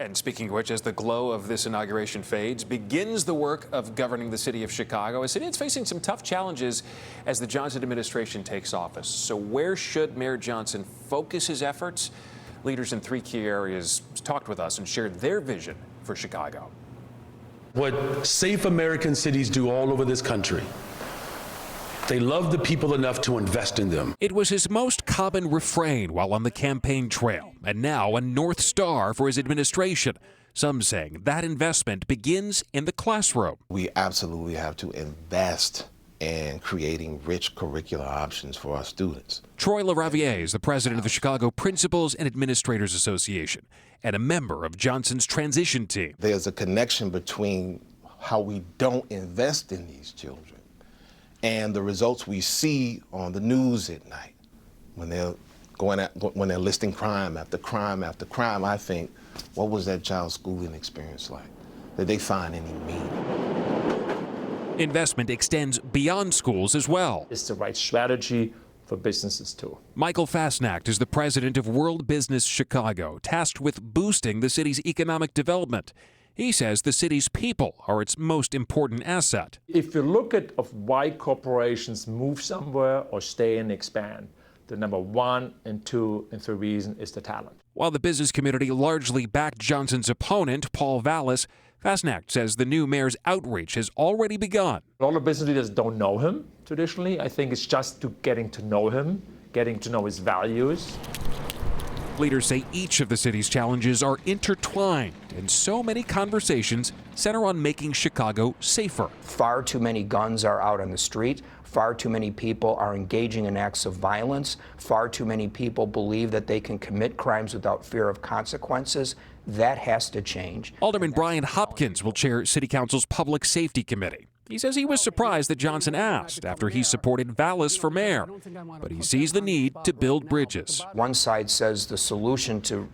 And speaking of which, as the glow of this inauguration fades, begins the work of governing the city of Chicago. A city that's facing some tough challenges as the Johnson administration takes office. So where should Mayor Johnson focus his efforts? Leaders in three key areas talked with us and shared their vision for Chicago. What safe American cities do all over this country. They love the people enough to invest in them. It was his most common refrain while on the campaign trail, and now a North Star for his administration. Some saying that investment begins in the classroom. We absolutely have to invest in creating rich curricular options for our students. Troy LaRaviere is the president of the Chicago Principals and Administrators Association and a member of Johnson's transition team. There's a connection between how we don't invest in these children and the results we see on the news at night when they're listing crime after crime after crime. I think, what was that child's schooling experience like? Did they find any meaning? Investment extends beyond schools as well. It's the right strategy for businesses too. Michael Fasnacht is the president of World Business Chicago, tasked with boosting the city's economic development. He says the city's people are its most important asset. If you look at why corporations move somewhere or stay and expand, the number 1 and 2 and 3 reason is the talent. While the business community largely backed Johnson's opponent, Paul Vallis, Fasnacht says the new mayor's outreach has already begun. A lot of business leaders don't know him traditionally. I think it's just getting to know him, getting to know his values. Leaders say each of the city's challenges are intertwined, and so many conversations center on making Chicago safer. Far too many guns are out on the street. Far too many people are engaging in acts of violence. Far too many people believe that they can commit crimes without fear of consequences. That has to change. Alderman Brian Hopkins will chair City Council's Public Safety Committee. He says he was surprised that Johnson asked after he supported Vallis for mayor, but he sees the need to build bridges. One side says the solution to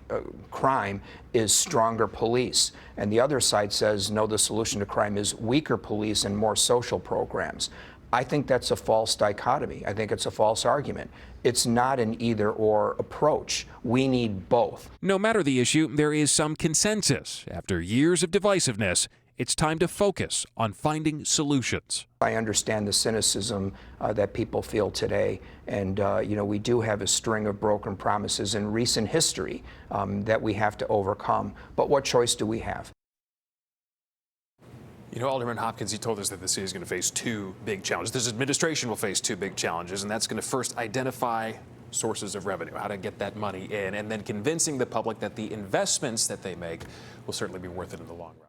crime is stronger police, and the other side says, no, the solution to crime is weaker police and more social programs. I think that's a false dichotomy. I think it's a false argument. It's not an either-or approach. We need both. No matter the issue, there is some consensus. After years of divisiveness, it's time to focus on finding solutions. I understand the cynicism that people feel today, and we do have a string of broken promises in recent history that we have to overcome. But what choice do we have? You know, Alderman Hopkins, he told us that the city is going to face two big challenges. This administration will face two big challenges, and that's going to first identify sources of revenue, how to get that money in, and then convincing the public that the investments that they make will certainly be worth it in the long run.